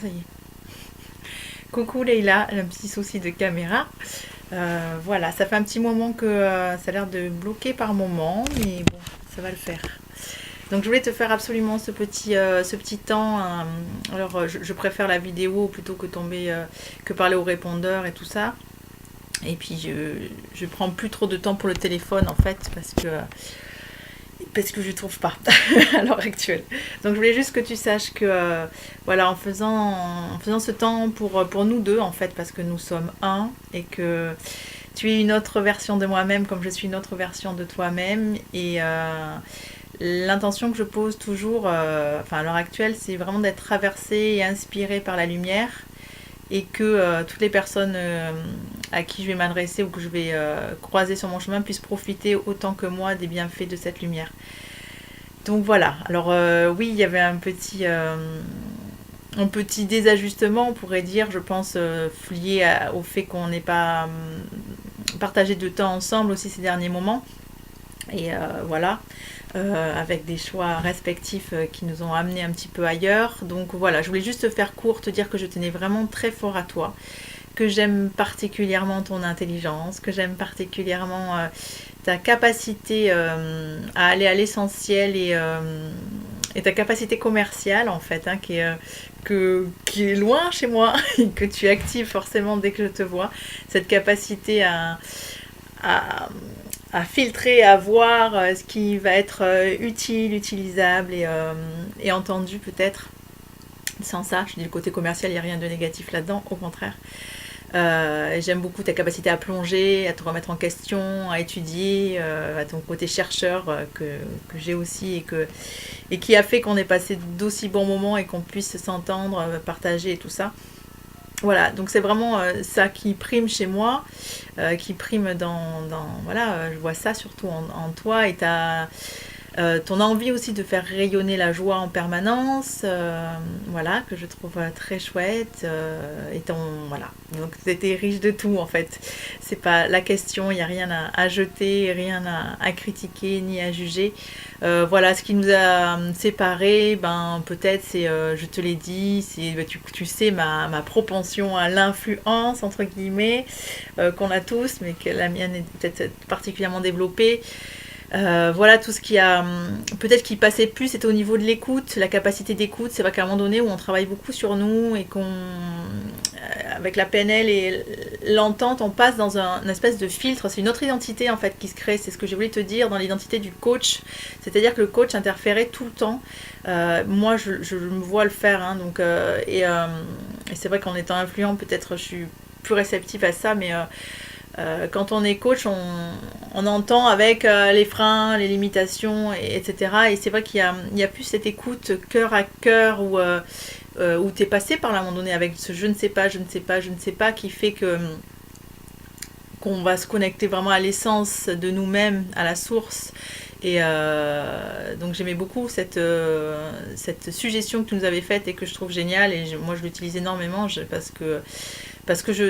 Ça y est. Coucou Leïla, j'ai un petit souci de caméra. Voilà, ça fait un petit moment que ça a l'air de bloquer par moment, mais bon, ça va le faire. Donc je voulais te faire absolument ce petit temps. Alors je préfère la vidéo plutôt que que parler au répondeur et tout ça. Et puis je prends plus trop de temps pour le téléphone en fait parce que je trouve pas à l'heure actuelle. Donc je voulais juste que tu saches que voilà, en faisant ce temps pour nous deux en fait, parce que nous sommes un et que tu es une autre version de moi-même comme je suis une autre version de toi-même. Et l'intention que je pose toujours, enfin à l'heure actuelle, c'est vraiment d'être traversée et inspirée par la lumière, et que toutes les personnes à qui je vais m'adresser ou que je vais croiser sur mon chemin puissent profiter autant que moi des bienfaits de cette lumière. Donc voilà, alors oui, il y avait un petit désajustement, on pourrait dire, je pense, lié au fait qu'on n'ait pas partagé de temps ensemble aussi ces derniers moments. Et voilà, avec des choix respectifs qui nous ont amenés un petit peu ailleurs. Donc voilà, je voulais juste te faire court, te dire que je tenais vraiment très fort à toi, que j'aime particulièrement ton intelligence, que j'aime particulièrement ta capacité à aller à l'essentiel et ta capacité commerciale en fait, hein, qui est loin chez moi et que tu actives forcément dès que je te vois. Cette capacité à, à filtrer, à voir ce qui va être utile, utilisable et entendu peut-être. Sans ça, je dis le côté commercial, il n'y a rien de négatif là-dedans, au contraire. J'aime beaucoup ta capacité à plonger, à te remettre en question, à étudier, à ton côté chercheur que j'ai aussi et qui a fait qu'on ait passé d'aussi bons moments et qu'on puisse s'entendre, partager et tout ça. Voilà, donc c'est vraiment ça qui prime chez moi, qui prime voilà, je vois ça surtout en toi et ton envie aussi de faire rayonner la joie en permanence, voilà, que je trouve très chouette, voilà, donc c'était riche de tout en fait. C'est pas la question, il n'y a rien à jeter, rien à critiquer ni à juger. Voilà, ce qui nous a séparés, ben peut-être c'est, je te l'ai dit, c'est tu sais ma propension à l'influence entre guillemets qu'on a tous, mais que la mienne est peut-être particulièrement développée. Voilà, tout ce qui a peut-être qui passait plus, c'était au niveau de l'écoute, la capacité d'écoute. C'est vrai qu'à un moment donné où on travaille beaucoup sur nous et qu'on avec la PNL et l'entente, on passe dans un espèce de filtre. C'est une autre identité en fait qui se crée. C'est ce que je voulais te dire dans l'identité du coach. C'est-à-dire que le coach interférait tout le temps. Moi, je me vois le faire, hein, donc et c'est vrai qu'en étant influent, peut-être je suis plus réceptive à ça, mais quand on est coach, on entend avec les freins, les limitations, etc. Et c'est vrai qu'il y a plus cette écoute cœur à cœur où tu es passé par là à un moment donné avec ce je ne sais pas, je ne sais pas, je ne sais pas qui fait qu'on va se connecter vraiment à l'essence de nous-mêmes, à la source. Et donc j'aimais beaucoup cette suggestion que tu nous avais faite et que je trouve géniale. Et moi je l'utilise énormément parce que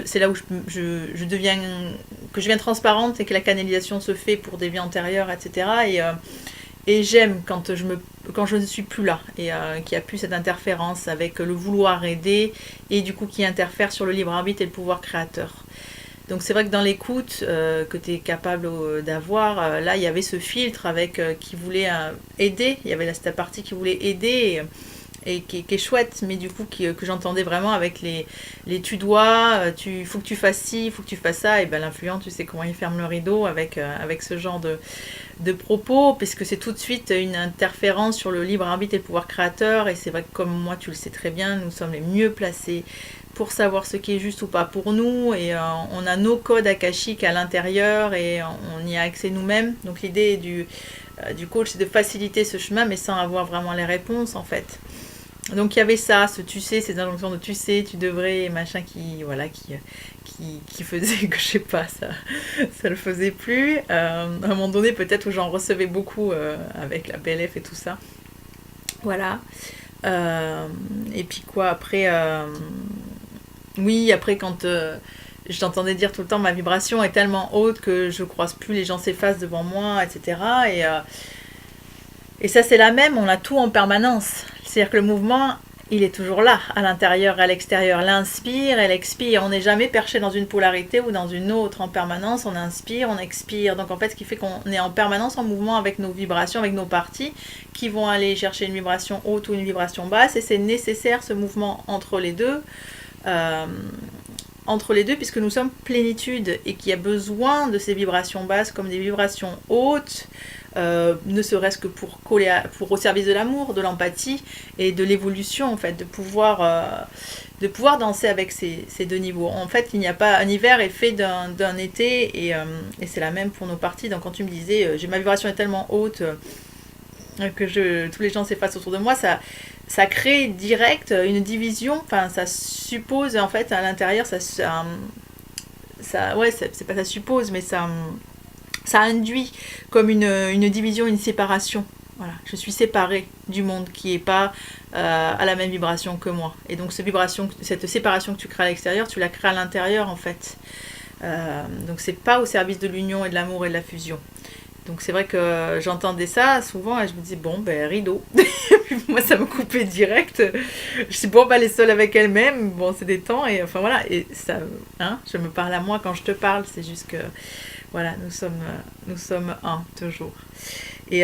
c'est là où je deviens transparente et que la canalisation se fait pour des vies antérieures, etc. Et j'aime quand je ne suis plus là et qu'il n'y a plus cette interférence avec le vouloir aider et du coup qui interfère sur le libre arbitre et le pouvoir créateur. Donc c'est vrai que dans l'écoute que tu es capable d'avoir, là il y avait ce filtre avec qui voulait aider, il y avait cette partie qui voulait aider et qui est chouette, mais du coup que j'entendais vraiment avec les tu dois, faut que tu fasses ci, il faut que tu fasses ça, et ben l'influent, tu sais comment il ferme le rideau avec ce genre de propos, puisque c'est tout de suite une interférence sur le libre arbitre et le pouvoir créateur, et c'est vrai que comme moi tu le sais très bien, nous sommes les mieux placés pour savoir ce qui est juste ou pas pour nous, et on a nos codes akashiques à l'intérieur et on y a accès nous-mêmes. Donc l'idée du coach, c'est de faciliter ce chemin mais sans avoir vraiment les réponses en fait. Donc il y avait ça, ce tu sais, ces injonctions de tu sais, tu devrais, machin qui faisait que je sais pas, ça le faisait plus. À un moment donné peut-être où j'en recevais beaucoup avec la PLF et tout ça. Voilà. Et puis quoi après oui, après quand je t'entendais dire tout le temps ma vibration est tellement haute que je croise plus, les gens s'effacent devant moi, etc. Et ça c'est la même, on a tout en permanence. C'est-à-dire que le mouvement il est toujours là, à l'intérieur et à l'extérieur. L'inspire et l'expire. On n'est jamais perché dans une polarité ou dans une autre en permanence. On inspire, on expire. Donc en fait, ce qui fait qu'on est en permanence en mouvement avec nos vibrations, avec nos parties qui vont aller chercher une vibration haute ou une vibration basse. Et c'est nécessaire ce mouvement entre les deux. Puisque nous sommes plénitude et qu'il y a besoin de ces vibrations basses comme des vibrations hautes, ne serait-ce que pour coller pour au service de l'amour, de l'empathie et de l'évolution en fait, de pouvoir danser avec ces deux niveaux. En fait, il n'y a pas un hiver est fait d'un été et c'est la même pour nos parties. Donc quand tu me disais ma vibration est tellement haute que tous les gens s'effacent autour de moi, ça crée direct une division. Enfin, ça suppose en fait à l'intérieur, ouais, c'est pas ça suppose, mais ça induit comme une division, une séparation. Voilà, je suis séparée du monde qui n'est pas à la même vibration que moi. Et donc cette séparation que tu crées à l'extérieur, tu la crées à l'intérieur en fait. Donc c'est pas au service de l'union et de l'amour et de la fusion. Donc c'est vrai que j'entendais ça souvent et je me disais bon ben rideau. Moi ça me coupait direct. Je dis bon ben elle est seule avec elle-même, bon c'est des temps et enfin voilà et ça je me parle à moi quand je te parle, c'est juste que voilà, nous sommes un toujours. Et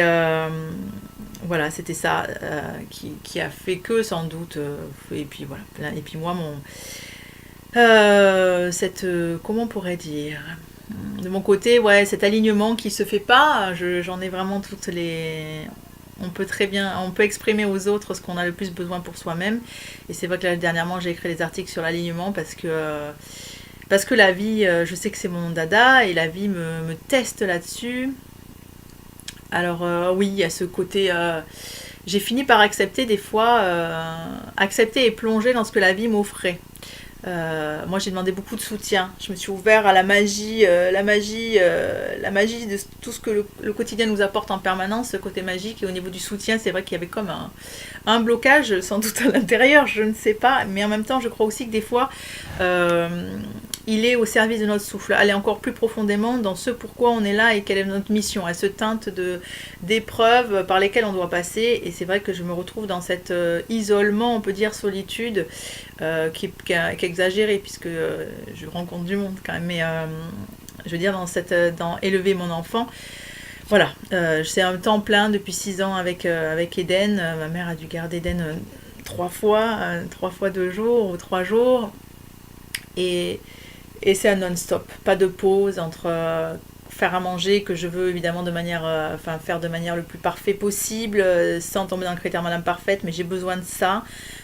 voilà, c'était ça qui a fait que sans doute et puis voilà, et puis moi comment on pourrait dire, de mon côté, ouais, cet alignement qui se fait pas, j'en ai vraiment toutes les. On peut exprimer aux autres ce qu'on a le plus besoin pour soi-même. Et c'est vrai que là, dernièrement, j'ai écrit des articles sur l'alignement parce que la vie, je sais que c'est mon dada et la vie me teste là-dessus. Alors oui, il y a ce côté. J'ai fini par accepter des fois, accepter et plonger dans ce que la vie m'offrait. Moi j'ai demandé beaucoup de soutien, je me suis ouvert à la magie de tout ce que le quotidien nous apporte en permanence, ce côté magique, et au niveau du soutien c'est vrai qu'il y avait comme un blocage sans doute à l'intérieur, je ne sais pas, mais en même temps je crois aussi que des fois il est au service de notre souffle, aller encore plus profondément dans ce pourquoi on est là et quelle est notre mission. Elle se teinte d'épreuves par lesquelles on doit passer, et c'est vrai que je me retrouve dans cet isolement, on peut dire solitude, qui est exagéré puisque je rencontre du monde quand même, mais je veux dire dans élever mon enfant. Voilà, c'est un temps plein depuis 6 ans avec Eden. Ma mère a dû garder Eden 3 fois 2 jours ou 3 jours. Et c'est un non-stop, pas de pause entre faire à manger que je veux évidemment faire de manière le plus parfaite possible, sans tomber dans le critère madame parfaite, mais j'ai besoin de ça,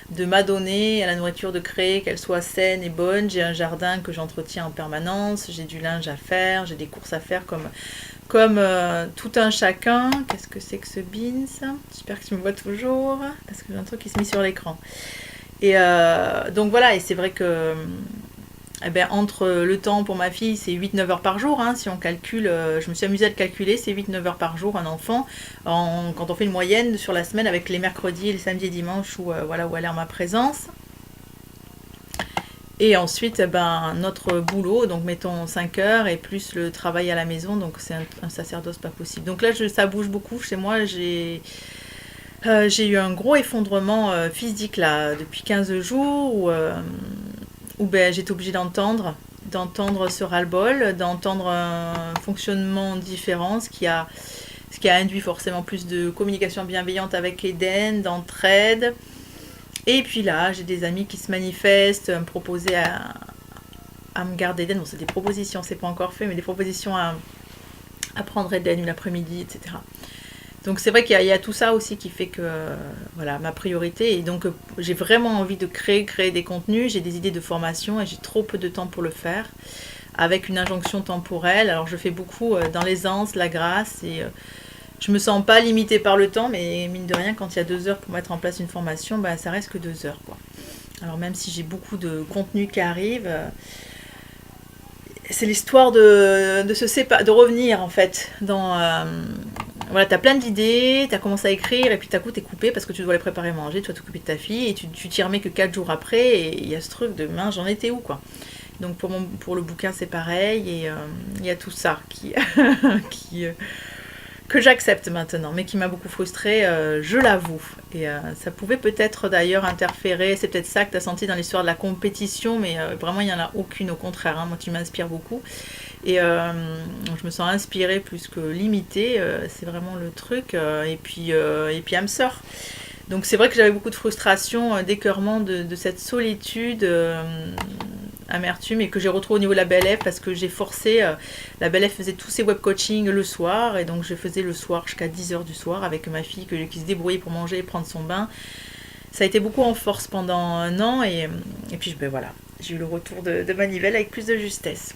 de m'adonner à la nourriture, de créer qu'elle soit saine et bonne. J'ai un jardin que j'entretiens en permanence, j'ai du linge à faire, j'ai des courses à faire comme tout un chacun. Qu'est-ce que c'est que ce bean ça? J'espère que tu me vois toujours, parce que j'ai un truc qui se met sur l'écran. Et donc voilà, et c'est vrai que entre le temps pour ma fille, c'est 8-9 heures par jour. Si on calcule, je me suis amusée à le calculer, c'est 8-9 heures par jour un enfant. Quand on fait une moyenne sur la semaine avec les mercredis, les samedis et dimanches où elle est en ma présence. Et ensuite, notre boulot, donc mettons 5 heures et plus le travail à la maison, donc c'est un sacerdoce pas possible. Donc là, ça bouge beaucoup chez moi. J'ai eu un gros effondrement physique là depuis 15 jours où j'étais obligée d'entendre ce ras-le-bol, d'entendre un fonctionnement différent, ce qui a induit forcément plus de communication bienveillante avec Eden, d'entraide. Et puis là, j'ai des amis qui se manifestent, me proposer à me garder Eden. Bon, c'est des propositions, c'est pas encore fait, mais des propositions à prendre Eden l'après-midi, etc. Donc c'est vrai qu'il y a tout ça aussi qui fait que voilà, ma priorité, et donc j'ai vraiment envie de créer des contenus, j'ai des idées de formation et j'ai trop peu de temps pour le faire, avec une injonction temporelle. Alors je fais beaucoup dans l'aisance, la grâce, et je me sens pas limitée par le temps, mais mine de rien, quand il y a 2 heures pour mettre en place une formation, ça reste que 2 heures quoi. Alors même si j'ai beaucoup de contenu qui arrive, c'est l'histoire de revenir en fait dans voilà, t'as plein d'idées, t'as commencé à écrire et puis t'as coup t'es coupé parce que tu dois les préparer à manger, tu dois t'occuper de ta fille et tu t'y remets que 4 jours après, et il y a ce truc de mince, j'en étais où quoi. Donc pour le bouquin c'est pareil, et il y a tout ça qui que j'accepte maintenant, mais qui m'a beaucoup frustrée, je l'avoue. Et ça pouvait peut-être d'ailleurs interférer, c'est peut-être ça que tu as senti dans l'histoire de la compétition, mais vraiment il n'y en a aucune, au contraire, hein, moi tu m'inspires beaucoup. Et je me sens inspirée plus que limitée, c'est vraiment le truc. Et puis âme sœur. Donc c'est vrai que j'avais beaucoup de frustration, d'écœurement de cette solitude, amertume, et que j'ai retrouvé au niveau de la Belle Ève parce que j'ai forcé. La Belle Ève faisait tous ses web coaching le soir, et donc je faisais le soir jusqu'à 10h du soir avec ma fille qui se débrouillait pour manger et prendre son bain. Ça a été beaucoup en force pendant un an, et puis ben voilà, j'ai eu le retour de manivelle avec plus de justesse.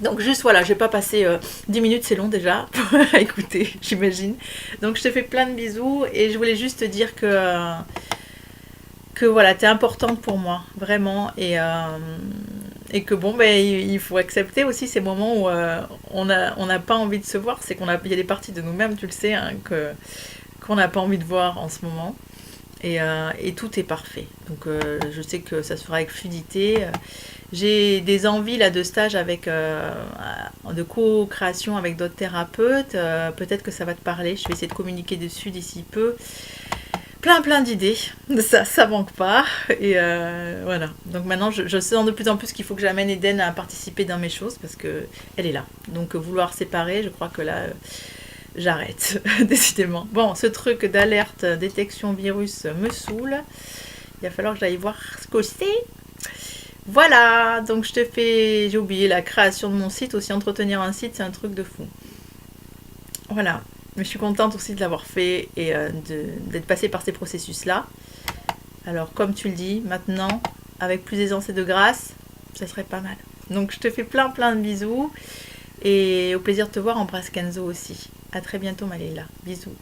Donc juste voilà, je vais pas passer 10 minutes, c'est long déjà à écouter, j'imagine. Donc je te fais plein de bisous, et je voulais juste te dire que voilà, t'es importante pour moi, vraiment, et que bon, ben, il faut accepter aussi ces moments où on n'a pas envie de se voir, c'est il y a des parties de nous-mêmes, tu le sais, hein, qu'on n'a pas envie de voir en ce moment. Et tout est parfait. Donc je sais que ça se fera avec fluidité. J'ai des envies là de stage de co-création avec d'autres thérapeutes. Peut-être que ça va te parler. Je vais essayer de communiquer dessus d'ici peu. Plein d'idées. Ça manque pas. Et voilà. Donc maintenant, je sens de plus en plus qu'il faut que j'amène Eden à participer dans mes choses parce que elle est là. Donc vouloir séparer, je crois que là, j'arrête, décidément. Bon, ce truc d'alerte, détection virus me saoule. Il va falloir que j'aille voir ce que c'est. Voilà, donc j'ai oublié la création de mon site. Aussi, entretenir un site, c'est un truc de fou. Voilà, mais je suis contente aussi de l'avoir fait et d'être passée par ces processus-là. Alors, comme tu le dis, maintenant, avec plus d'aisance et de grâce, ça serait pas mal. Donc, je te fais plein de bisous. Et au plaisir de te voir, embrasse Kenzo aussi. À très bientôt, Maléla. Bisous.